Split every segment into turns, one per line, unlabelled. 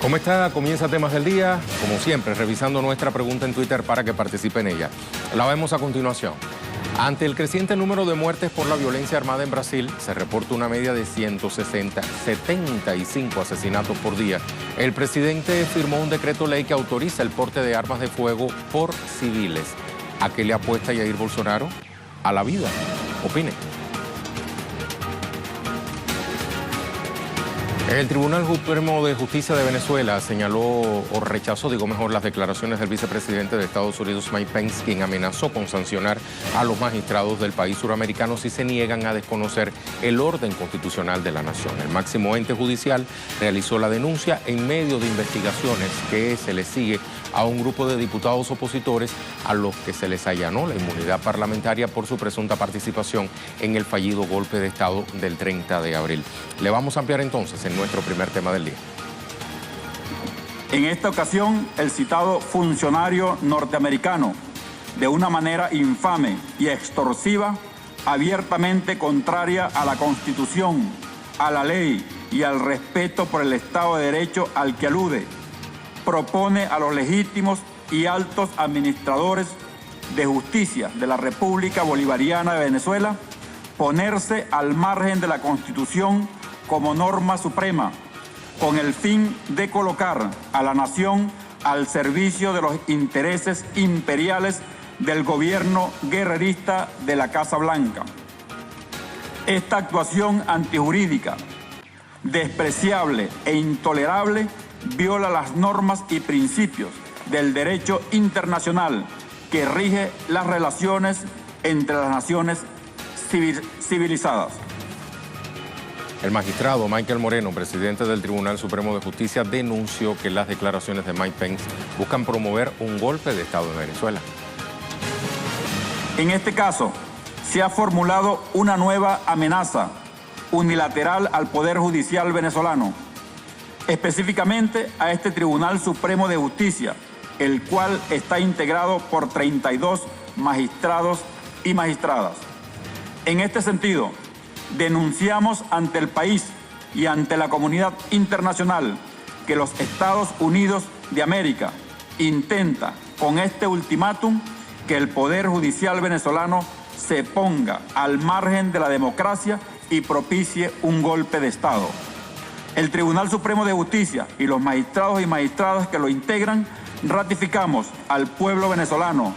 ¿Cómo está? Comienza Temas del Día, como siempre, revisando nuestra pregunta en Twitter para que participe en ella. La vemos a continuación. Ante el creciente número de muertes por la violencia armada en Brasil, se reporta una media de 75 asesinatos por día. El presidente firmó un decreto ley que autoriza el porte de armas de fuego por civiles. ¿A qué le apuesta Jair Bolsonaro? A la vida. Opine. El Tribunal Supremo de Justicia de Venezuela señaló o rechazó, las declaraciones del vicepresidente de Estados Unidos, Mike Pence, quien amenazó con sancionar a los magistrados del país suramericano si se niegan a desconocer el orden constitucional de la nación. El máximo ente judicial realizó la denuncia en medio de investigaciones que se le sigue a un grupo de diputados opositores a los que se les allanó la inmunidad parlamentaria por su presunta participación en el fallido golpe de Estado del 30 de abril. Le vamos a ampliar entonces en nuestro primer tema del día.
En esta ocasión, el citado funcionario norteamericano, de una manera infame y extorsiva, abiertamente contraria a la Constitución, a la ley y al respeto por el Estado de Derecho al que alude, propone a los legítimos y altos administradores de justicia de la República Bolivariana de Venezuela ponerse al margen de la Constitución como norma suprema, con el fin de colocar a la nación al servicio de los intereses imperiales del gobierno guerrerista de la Casa Blanca. Esta actuación antijurídica, despreciable e intolerable, viola las normas y principios del derecho internacional que rige las relaciones entre las naciones civilizadas.
El magistrado Michael Moreno, presidente del Tribunal Supremo de Justicia, denunció que las declaraciones de Mike Pence buscan promover un golpe de Estado en Venezuela.
En este caso, se ha formulado una nueva amenaza unilateral al Poder Judicial venezolano, específicamente a este Tribunal Supremo de Justicia, el cual está integrado por 32 magistrados y magistradas. En este sentido, denunciamos ante el país y ante la comunidad internacional que los Estados Unidos de América intenta con este ultimátum que el Poder Judicial venezolano se ponga al margen de la democracia y propicie un golpe de Estado. El Tribunal Supremo de Justicia y los magistrados y magistradas que lo integran ratificamos al pueblo venezolano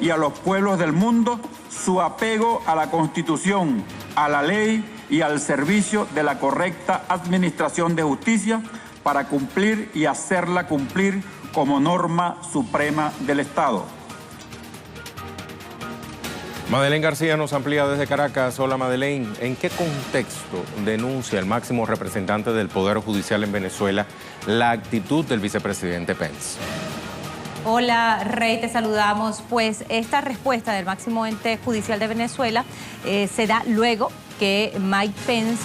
y a los pueblos del mundo su apego a la Constitución, a la ley y al servicio de la correcta administración de justicia para cumplir y hacerla cumplir como norma suprema del Estado.
Madeleine García nos amplía desde Caracas. Hola Madeleine, ¿en qué contexto denuncia el máximo representante del Poder Judicial en Venezuela la actitud del vicepresidente Pence?
Hola Rey, te saludamos. Pues esta respuesta del máximo ente judicial de Venezuela se da luego que Mike Pence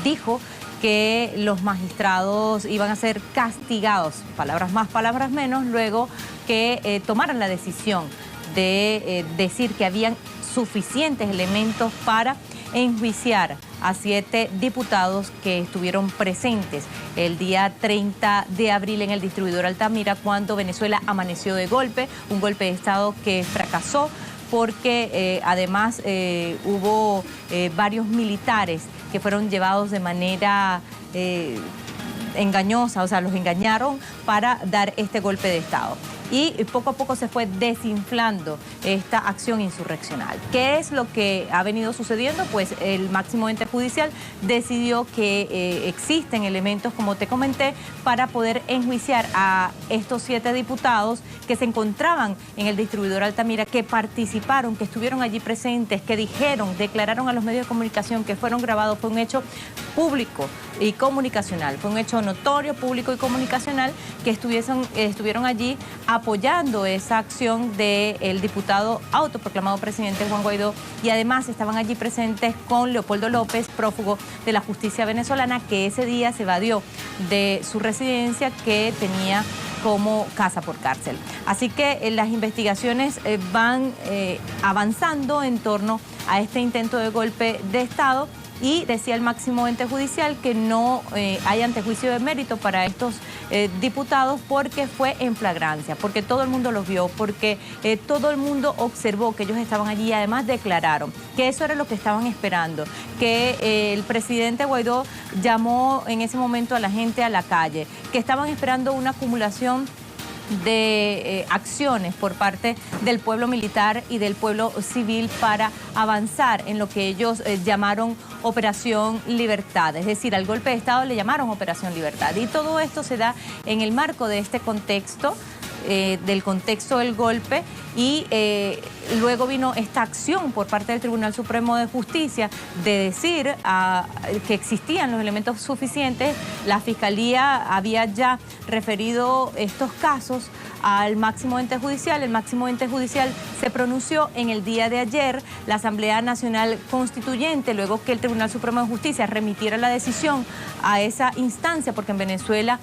dijo que los magistrados iban a ser castigados, palabras más, palabras menos, luego que tomaran la decisión de decir que habían suficientes elementos para enjuiciar a 7 diputados que estuvieron presentes el día 30 de abril en el distribuidor Altamira, cuando Venezuela amaneció de golpe, un golpe de Estado que fracasó porque además hubo varios militares que fueron llevados de manera engañosa, o sea, los engañaron para dar este golpe de Estado. Y poco a poco se fue desinflando esta acción insurreccional. ¿Qué es lo que ha venido sucediendo? Pues el máximo ente judicial decidió que existen elementos, como te comenté, para poder enjuiciar a estos 7 diputados que se encontraban en el distribuidor Altamira, que participaron, que estuvieron allí presentes, que dijeron, declararon a los medios de comunicación, que fueron grabados. Fue un hecho público y comunicacional, fue un hecho notorio, público y comunicacional, que estuvieron allí apoyando esa acción del diputado autoproclamado presidente Juan Guaidó, y además estaban allí presentes con Leopoldo López, prófugo de la justicia venezolana, que ese día se evadió de su residencia que tenía como casa por cárcel. Así que las investigaciones van avanzando en torno a este intento de golpe de Estado. Y decía el máximo ente judicial que no hay antejuicio de mérito para estos diputados porque fue en flagrancia, porque todo el mundo los vio, porque todo el mundo observó que ellos estaban allí y además declararon que eso era lo que estaban esperando, que el presidente Guaidó llamó en ese momento a la gente a la calle, que estaban esperando una acumulación de acciones por parte del pueblo militar y del pueblo civil para avanzar en lo que ellos llamaron Operación Libertad, es decir, al golpe de Estado le llamaron Operación Libertad. Y todo esto se da en el marco de este contexto, del contexto del golpe, y luego vino esta acción por parte del Tribunal Supremo de Justicia de decir que existían los elementos suficientes. La Fiscalía había ya referido estos casos al máximo ente judicial. El máximo ente judicial se pronunció en el día de ayer. La Asamblea Nacional Constituyente, luego que el Tribunal Supremo de Justicia remitiera la decisión a esa instancia, porque en Venezuela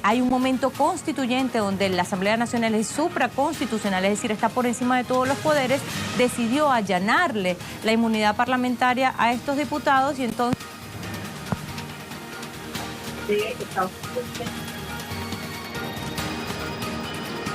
hay un momento constituyente donde la Asamblea Nacional es supraconstitucional, es decir, está por encima de todos los poderes, decidió allanarle la inmunidad parlamentaria a estos diputados y entonces...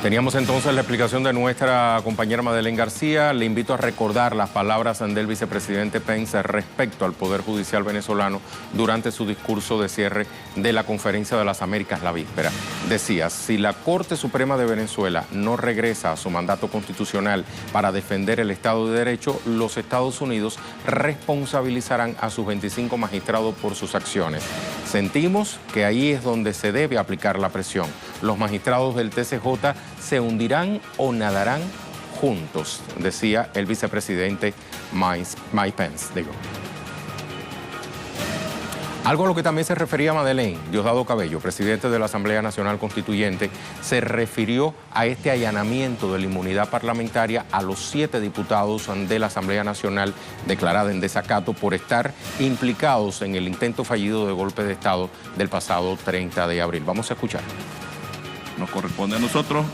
Teníamos entonces la explicación de nuestra compañera Madeleine García. Le invito a recordar las palabras del vicepresidente Pence respecto al Poder Judicial venezolano durante su discurso de cierre de la Conferencia de las Américas la víspera. Decía, si la Corte Suprema de Venezuela no regresa a su mandato constitucional para defender el Estado de Derecho, los Estados Unidos responsabilizarán a sus 25 magistrados por sus acciones. Sentimos que ahí es donde se debe aplicar la presión. Los magistrados del TCJ se hundirán o nadarán juntos, decía el vicepresidente Mike Pence. Algo a lo que también se refería Madeleine, Diosdado Cabello, presidente de la Asamblea Nacional Constituyente, se refirió a este allanamiento de la inmunidad parlamentaria a los 7 diputados de la Asamblea Nacional declarada en desacato por estar implicados en el intento fallido de golpe de Estado del pasado 30 de abril. Vamos a escuchar.
Nos corresponde a nosotros,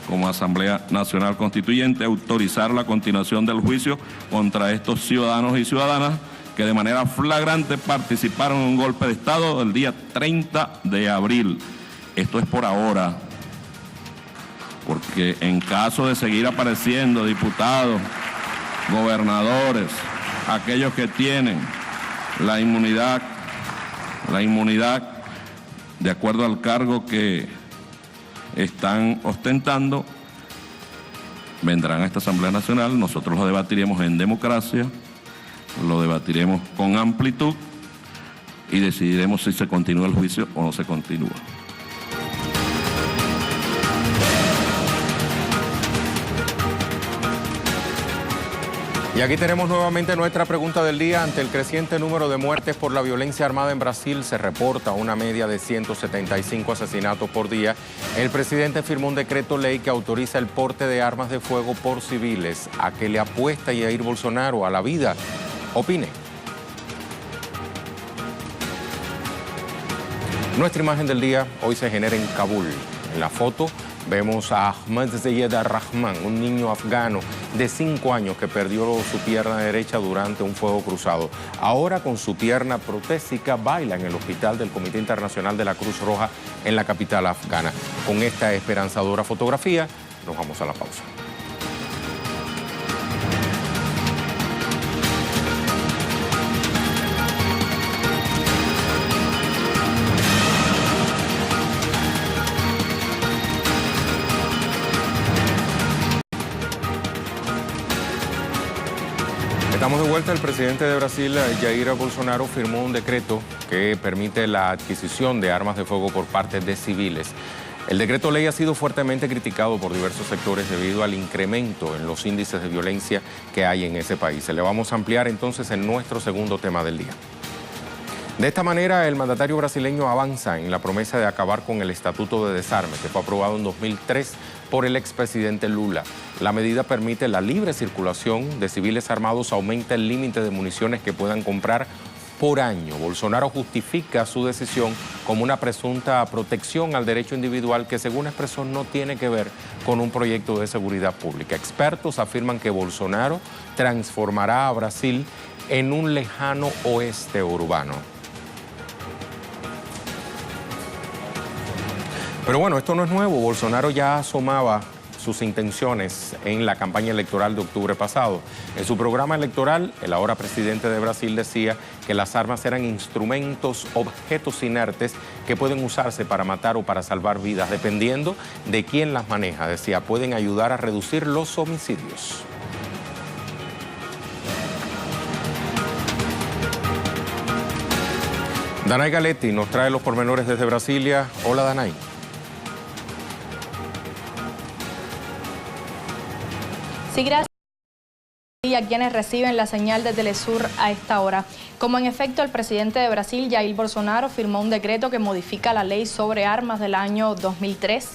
como Asamblea Nacional Constituyente, autorizar la continuación del juicio contra estos ciudadanos y ciudadanas que de manera flagrante participaron en un golpe de Estado el día 30 de abril. Esto es por ahora, porque en caso de seguir apareciendo diputados, gobernadores, aquellos que tienen la inmunidad de acuerdo al cargo que están ostentando, vendrán a esta Asamblea Nacional, nosotros lo debatiremos en democracia, lo debatiremos con amplitud y decidiremos si se continúa el juicio o no se continúa.
Y aquí tenemos nuevamente nuestra pregunta del día. Ante el creciente número de muertes por la violencia armada en Brasil, se reporta una media de 175 asesinatos por día. El presidente firmó un decreto ley que autoriza el porte de armas de fuego por civiles. ¿A qué le apuesta Jair Bolsonaro? ¿A la vida? Opine. Nuestra imagen del día hoy se genera en Kabul. En la foto vemos a Ahmed Zayed Rahman, un niño afgano de 5 años que perdió su pierna derecha durante un fuego cruzado. Ahora con su pierna protésica baila en el hospital del Comité Internacional de la Cruz Roja en la capital afgana. Con esta esperanzadora fotografía nos vamos a la pausa. Estamos de vuelta. El presidente de Brasil, Jair Bolsonaro, firmó un decreto que permite la adquisición de armas de fuego por parte de civiles. El decreto ley ha sido fuertemente criticado por diversos sectores debido al incremento en los índices de violencia que hay en ese país. Se le vamos a ampliar entonces en nuestro segundo tema del día. De esta manera, el mandatario brasileño avanza en la promesa de acabar con el Estatuto de Desarme, que fue aprobado en 2003 por el expresidente Lula. La medida permite la libre circulación de civiles armados, aumenta el límite de municiones que puedan comprar por año. Bolsonaro justifica su decisión como una presunta protección al derecho individual que, según expresó, no tiene que ver con un proyecto de seguridad pública. Expertos afirman que Bolsonaro transformará a Brasil en un lejano oeste urbano. Pero bueno, esto no es nuevo. Bolsonaro ya asomaba sus intenciones en la campaña electoral de octubre pasado. En su programa electoral, el ahora presidente de Brasil decía que las armas eran instrumentos, objetos inertes que pueden usarse para matar o para salvar vidas, dependiendo de quién las maneja. Decía, pueden ayudar a reducir los homicidios. Danay Galetti nos trae los pormenores desde Brasilia. Hola, Danay.
Sí, gracias. Y a quienes reciben la señal de Telesur a esta hora. Como en efecto el presidente de Brasil, Jair Bolsonaro, firmó un decreto que modifica la ley sobre armas del año 2003.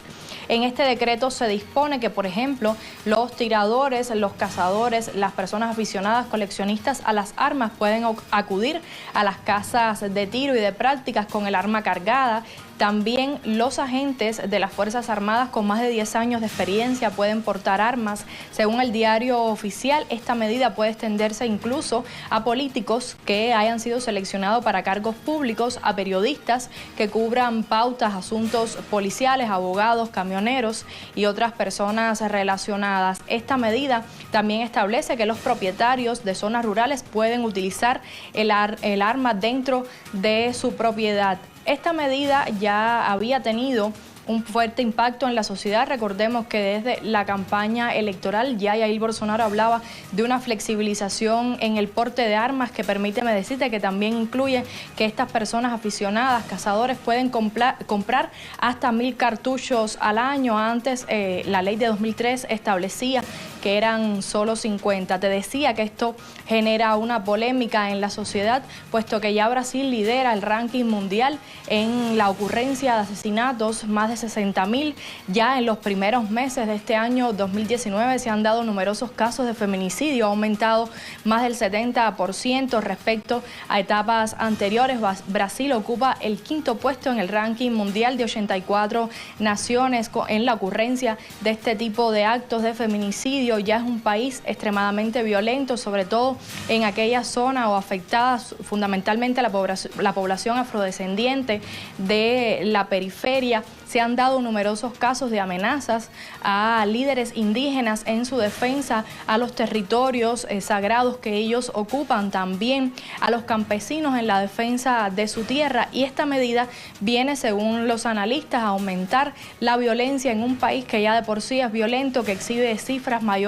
En este decreto se dispone que, por ejemplo, los tiradores, los cazadores, las personas aficionadas, coleccionistas a las armas pueden acudir a las casas de tiro y de prácticas con el arma cargada. También los agentes de las Fuerzas Armadas con más de 10 años de experiencia pueden portar armas. Según el diario oficial, esta medida puede extenderse incluso a políticos que hayan sido seleccionados para cargos públicos, a periodistas que cubran pautas, asuntos policiales, abogados, camioneros y otras personas relacionadas. Esta medida también establece que los propietarios de zonas rurales pueden utilizar el arma dentro de su propiedad. Esta medida ya había tenido un fuerte impacto en la sociedad. Recordemos que desde la campaña electoral ya Jair Bolsonaro hablaba de una flexibilización en el porte de armas que, permíteme decirte, que también incluye que estas personas aficionadas, cazadores, pueden comprar hasta 1000 cartuchos al año. Antes la ley de 2003 establecía que eran solo 50. Te decía que esto genera una polémica en la sociedad, puesto que ya Brasil lidera el ranking mundial en la ocurrencia de asesinatos, más de 60.000. Ya en los primeros meses de este año 2019 se han dado numerosos casos de feminicidio, ha aumentado más del 70% respecto a etapas anteriores. Brasil ocupa el 5º puesto en el ranking mundial de 84 naciones en la ocurrencia de este tipo de actos de feminicidio. Ya es un país extremadamente violento, sobre todo en aquella zona o afectadas fundamentalmente la población afrodescendiente de la periferia. Se han dado numerosos casos de amenazas a líderes indígenas en su defensa, a los territorios sagrados que ellos ocupan, también a los campesinos en la defensa de su tierra. Y esta medida viene, según los analistas, a aumentar la violencia en un país que ya de por sí es violento, que exhibe cifras mayores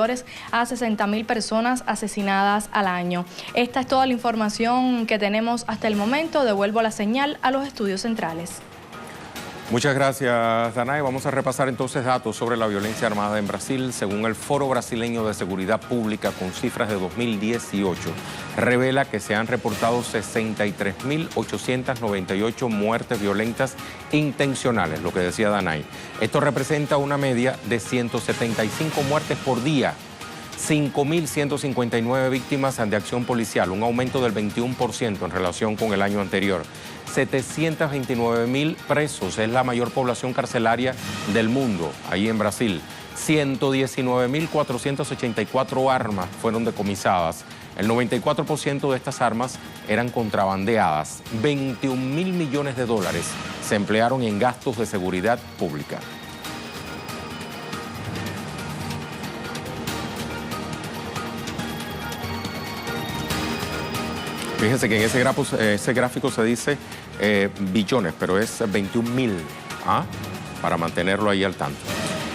a 60.000 personas asesinadas al año. Esta es toda la información que tenemos hasta el momento. Devuelvo la señal a los estudios centrales.
Muchas gracias, Danay. Vamos a repasar entonces datos sobre la violencia armada en Brasil. Según el Foro Brasileño de Seguridad Pública, con cifras de 2018, revela que se han reportado 63.898 muertes violentas intencionales, lo que decía Danay. Esto representa una media de 175 muertes por día. 5.159 víctimas de acción policial, un aumento del 21% en relación con el año anterior. 729.000 presos, es la mayor población carcelaria del mundo, ahí en Brasil. 119.484 armas fueron decomisadas. El 94% de estas armas eran contrabandeadas. 21.000 millones de dólares se emplearon en gastos de seguridad pública. Fíjense que en ese gráfico se dice billones, pero es 21.000, para mantenerlo ahí al tanto.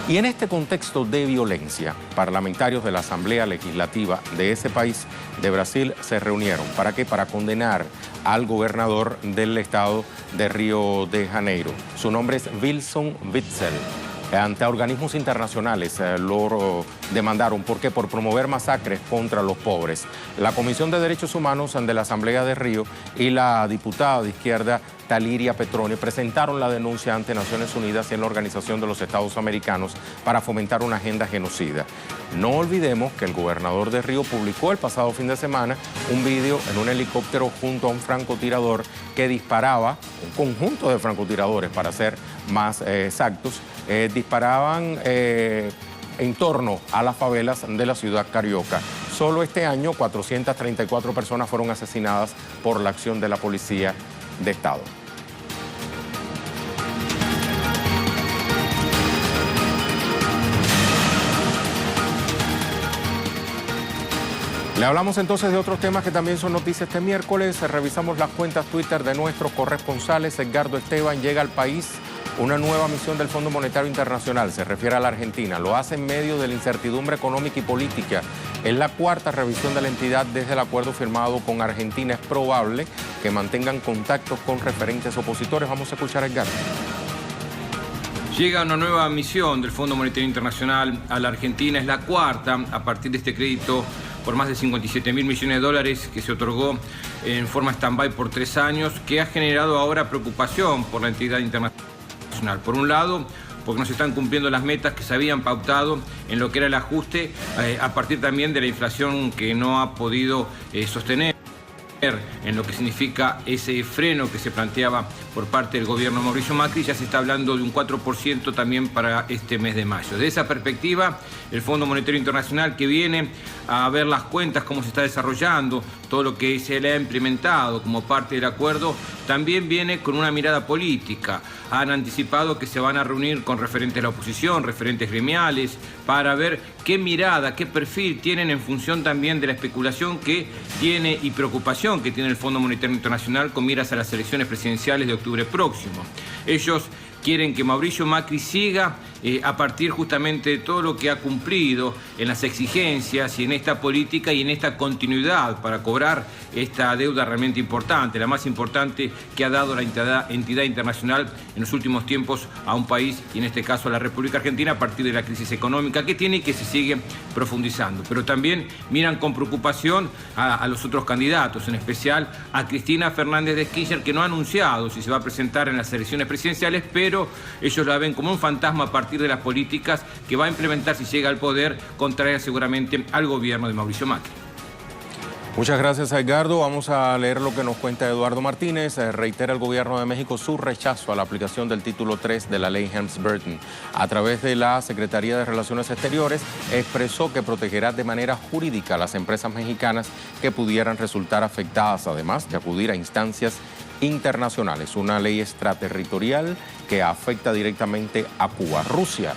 Y en este contexto de violencia, parlamentarios de la Asamblea Legislativa de ese país, de Brasil, se reunieron. ¿Para qué? Para condenar al gobernador del estado de Río de Janeiro. Su nombre es Wilson Witzel. Ante organismos internacionales lo demandaron. ¿Por qué? Por promover masacres contra los pobres. La Comisión de Derechos Humanos de la Asamblea de Río y la diputada de izquierda Taliria Petroni presentaron la denuncia ante Naciones Unidas y en la Organización de los Estados Americanos para fomentar una agenda genocida. No olvidemos que el gobernador de Río publicó el pasado fin de semana un video en un helicóptero junto a un francotirador que disparaba, un conjunto de francotiradores para ser más exactos, disparaban en torno a las favelas de la ciudad carioca. Solo este año 434 personas fueron asesinadas por la acción de la policía de Estado. Le hablamos entonces de otros temas que también son noticias este miércoles. Revisamos las cuentas Twitter de nuestros corresponsales. Edgardo Esteban llega al país una nueva misión del Fondo Monetario Internacional. Se refiere a la Argentina. Lo hace en medio de la incertidumbre económica y política. Es la cuarta revisión de la entidad desde el acuerdo firmado con Argentina. Es probable que mantengan contactos con referentes opositores. Vamos a escuchar a Edgardo.
Llega una nueva misión del Fondo Monetario Internacional a la Argentina. Es la cuarta a partir de este crédito por más de 57.000 millones de dólares que se otorgó en forma stand-by por 3 años, que ha generado ahora preocupación por la entidad internacional. Por un lado, porque no se están cumpliendo las metas que se habían pautado en lo que era el ajuste, a partir también de la inflación que no ha podido sostener en lo que significa ese freno que se planteaba por parte del gobierno Mauricio Macri. Ya se está hablando de un 4% también para este mes de mayo. De esa perspectiva, el Fondo Monetario Internacional, que viene a ver las cuentas, cómo se está desarrollando, todo lo que se le ha implementado como parte del acuerdo, también viene con una mirada política. Han anticipado que se van a reunir con referentes de la oposición, referentes gremiales, para ver qué mirada, qué perfil tienen en función también de la especulación que tiene y preocupación que tiene el Fondo Monetario Internacional con miras a las elecciones presidenciales de octubre próximo. Ellos quieren que Mauricio Macri siga a partir justamente de todo lo que ha cumplido en las exigencias y en esta política y en esta continuidad para cobrar esta deuda realmente importante, la más importante que ha dado la entidad internacional en los últimos tiempos a un país, y en este caso a la República Argentina, a partir de la crisis económica que tiene y que se sigue profundizando. Pero también miran con preocupación a los otros candidatos, en especial a Cristina Fernández de Kirchner, que no ha anunciado si se va a presentar en las elecciones presidenciales, pero ellos la ven como un fantasma a partir de las políticas que va a implementar si llega al poder, contraria seguramente al gobierno de Mauricio Macri.
Muchas gracias, Edgardo. Vamos a leer lo que nos cuenta Eduardo Martínez. Reitera el gobierno de México su rechazo a la aplicación del título 3 de la ley Helms-Burton. A través de la Secretaría de Relaciones Exteriores, expresó que protegerá de manera jurídica a las empresas mexicanas que pudieran resultar afectadas, además de acudir a instancias internacionales. Una ley extraterritorial que afecta directamente a Cuba. Rusia.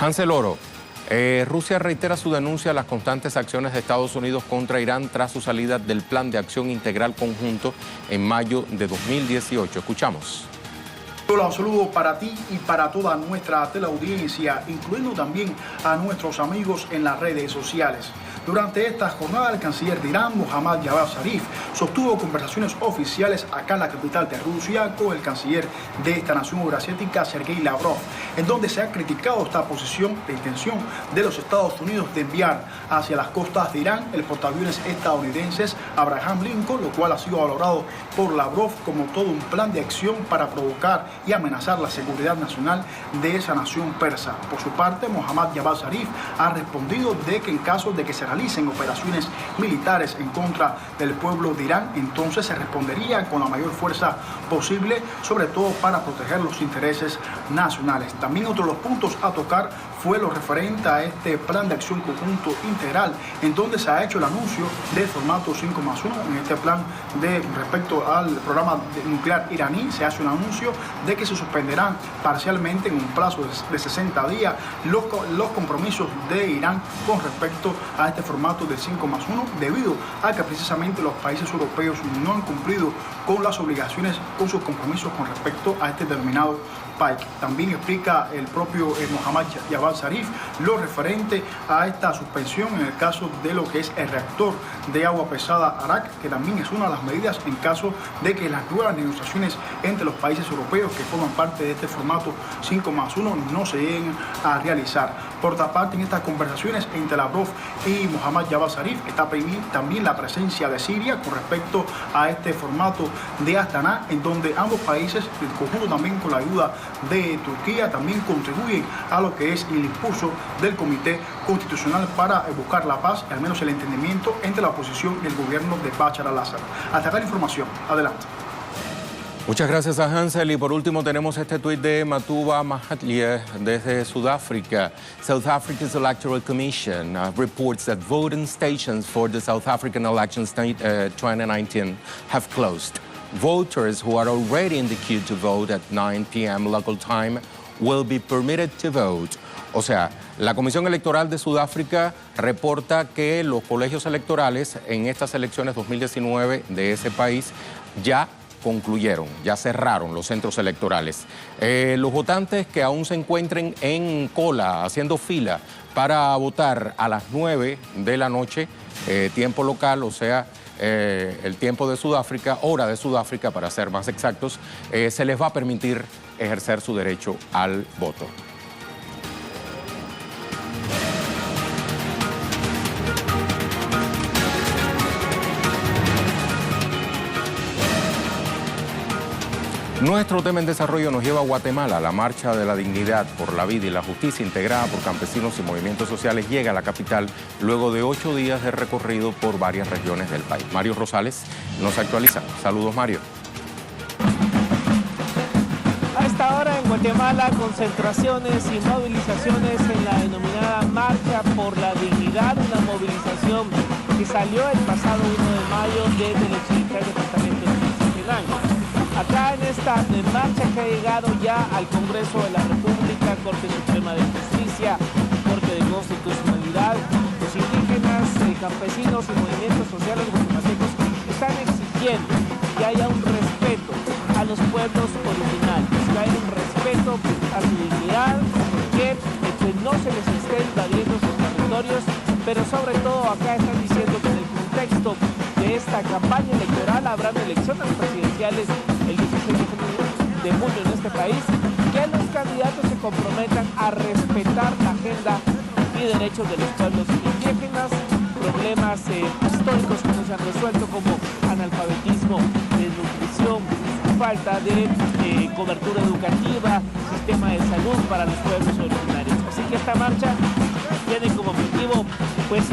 Hansel Oro. Rusia reitera su denuncia a las constantes acciones de Estados Unidos contra Irán tras su salida del Plan de Acción Integral Conjunto en mayo de 2018. Escuchamos.
Un saludo para ti y para toda nuestra teleaudiencia, incluyendo también a nuestros amigos en las redes sociales. Durante esta jornada, el canciller de Irán, Mohammad Javad Zarif, sostuvo conversaciones oficiales acá en la capital de Rusia con el canciller de esta nación euroasiática, Sergei Lavrov, en donde se ha criticado esta posición de intención de los Estados Unidos de enviar hacia las costas de Irán el portaaviones estadounidenses Abraham Lincoln, lo cual ha sido valorado por Lavrov como todo un plan de acción para provocar y amenazar la seguridad nacional de esa nación persa. Por su parte, Mohammad Javad Zarif ha respondido de que en caso de que se realicen operaciones militares en contra del pueblo de Irán, entonces se respondería con la mayor fuerza posible, sobre todo para proteger los intereses nacionales. También otro de los puntos a tocar fue lo referente a este plan de acción conjunto integral, en donde se ha hecho el anuncio del formato 5+1. En este plan respecto al programa nuclear iraní, se hace un anuncio de que se suspenderán parcialmente en un plazo de 60 días los compromisos de Irán con respecto a este formato del 5+1, debido a que precisamente los países europeos no han cumplido con las obligaciones, con sus compromisos con respecto a este determinado PAIC. También explica el propio Mohammad Javad Zarif lo referente a esta suspensión en el caso de lo que es el reactor de agua pesada Arak, que también es una de las medidas en caso de que las nuevas negociaciones entre los países europeos que forman parte de este formato 5+1 no se lleguen a realizar. Por otra parte, en estas conversaciones entre Lavrov y Mohammad Javad Zarif está también la presencia de Siria con respecto a este formato de Astana, en donde ambos países, en conjunto también con la ayuda de Turquía, también contribuyen a lo que es el impulso del Comité Constitucional para buscar la paz, al menos el entendimiento entre la oposición y el gobierno de Bashar al-Assad. Hasta acá la información. Adelante.
Muchas gracias a Hansel. Y por último tenemos este tuit de Matuba Mahathir desde Sudáfrica. South Africa's Electoral Commission reports that voting stations for the South African elections 2019 have closed. Voters who are already in the queue to vote at 9 p.m. local time will be permitted to vote O sea, la Comisión Electoral de Sudáfrica reporta que los colegios electorales en estas elecciones 2019 de ese país ya concluyeron, ya cerraron los centros electorales. Los votantes que aún se encuentren en cola, haciendo fila para votar a las 9 de la noche, tiempo local, o sea, el tiempo de Sudáfrica, hora de Sudáfrica para ser más exactos, se les va a permitir ejercer su derecho al voto. Nuestro tema en desarrollo nos lleva a Guatemala. La Marcha de la Dignidad por la Vida y la Justicia, integrada por campesinos y movimientos sociales, llega a la capital luego de 8 días de recorrido por varias regiones del país. Mario Rosales nos actualiza. Saludos, Mario.
A esta hora en Guatemala, concentraciones y movilizaciones en la denominada Marcha por la Dignidad, una movilización que salió el pasado 1 de mayo desde el occidental departamento de Quetzaltenango. Acá en esta marcha que ha llegado ya al Congreso de la República, Corte Suprema de Justicia, Corte de Constitucionalidad, los indígenas, campesinos y movimientos sociales guatemaltecos están exigiendo que haya un respeto a los pueblos originarios, que haya un respeto a su dignidad, que no se les esté invadiendo sus territorios, pero sobre todo acá están diciendo que en el contexto de esta campaña electoral habrán elecciones presidenciales el 16 de junio en este país, que los candidatos se comprometan a respetar la agenda y derechos de los pueblos indígenas, problemas históricos que no se han resuelto como analfabetismo, desnutrición, falta de cobertura educativa, sistema de salud para los pueblos originarios. Así que esta marcha tiene como objetivo pues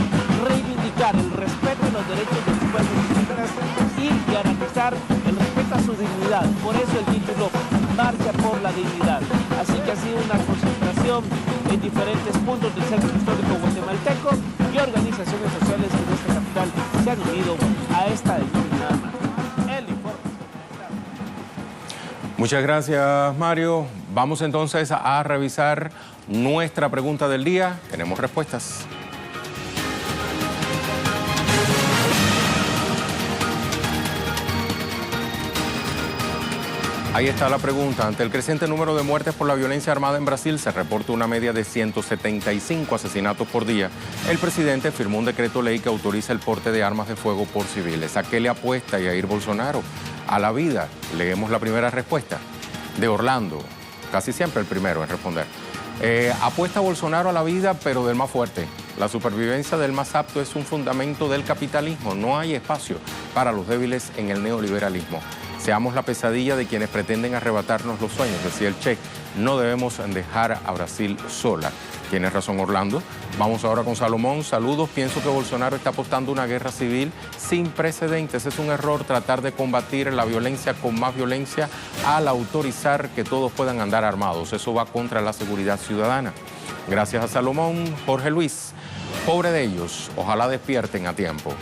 reivindicar el respeto a los derechos de los pueblos indígenas y garantizar el respeto a su dignidad. Por eso el título Marcha por la Dignidad. Así que ha sido una concentración en diferentes puntos del centro histórico guatemalteco y organizaciones sociales de nuestra capital se han unido a esta denominada marcha. El informe.
Muchas gracias, Mario. Vamos entonces a revisar nuestra pregunta del día. Tenemos respuestas. Ahí está la pregunta. Ante el creciente número de muertes por la violencia armada en Brasil, se reporta una media de 175 asesinatos por día. El presidente firmó un decreto ley que autoriza el porte de armas de fuego por civiles. ¿A qué le apuesta Jair Bolsonaro? A la vida. Leemos la primera respuesta de Orlando. Casi siempre el primero en responder. Apuesta Bolsonaro a la vida, pero del más fuerte. La supervivencia del más apto es un fundamento del capitalismo. No hay espacio para los débiles en el neoliberalismo. Seamos la pesadilla de quienes pretenden arrebatarnos los sueños, decía el Che. No debemos dejar a Brasil sola. Tienes razón, Orlando. Vamos ahora con Salomón. Saludos. Pienso que Bolsonaro está apostando a una guerra civil sin precedentes. Es un error tratar de combatir la violencia con más violencia al autorizar que todos puedan andar armados. Eso va contra la seguridad ciudadana. Gracias a Salomón. Jorge Luis. Pobre de ellos. Ojalá despierten a tiempo.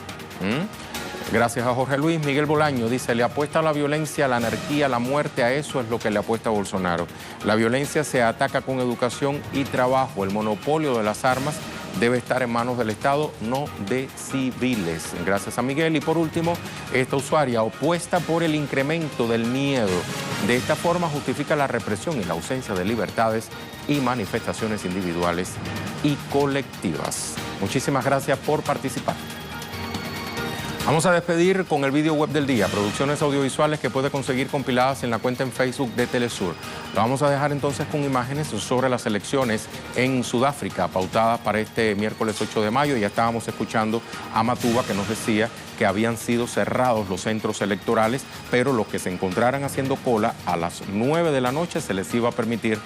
Gracias a Jorge Luis. Miguel Bolaño dice, le apuesta a la violencia, a la anarquía, a la muerte, a eso es lo que le apuesta a Bolsonaro. La violencia se ataca con educación y trabajo. El monopolio de las armas debe estar en manos del Estado, no de civiles. Gracias a Miguel. Y por último, esta usuaria opuesta por el incremento del miedo. De esta forma justifica la represión y la ausencia de libertades y manifestaciones individuales y colectivas. Muchísimas gracias por participar. Vamos a despedir con el video web del día, producciones audiovisuales que puede conseguir compiladas en la cuenta en Facebook de Telesur. Lo vamos a dejar entonces con imágenes sobre las elecciones en Sudáfrica, pautadas para este miércoles 8 de mayo. Ya estábamos escuchando a Matuba, que nos decía que habían sido cerrados los centros electorales, pero los que se encontraran haciendo cola a las 9 de la noche se les iba a permitir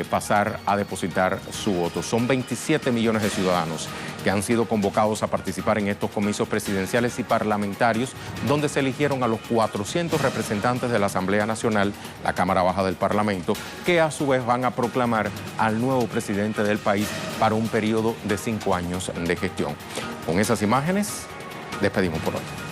pasar a depositar su voto. Son 27 millones de ciudadanos que han sido convocados a participar en estos comicios presidenciales y parlamentarios, donde se eligieron a los 400 representantes de la Asamblea Nacional, la Cámara Baja del Parlamento, que a su vez van a proclamar al nuevo presidente del país para un periodo de 5 años de gestión. Con esas imágenes, despedimos por hoy.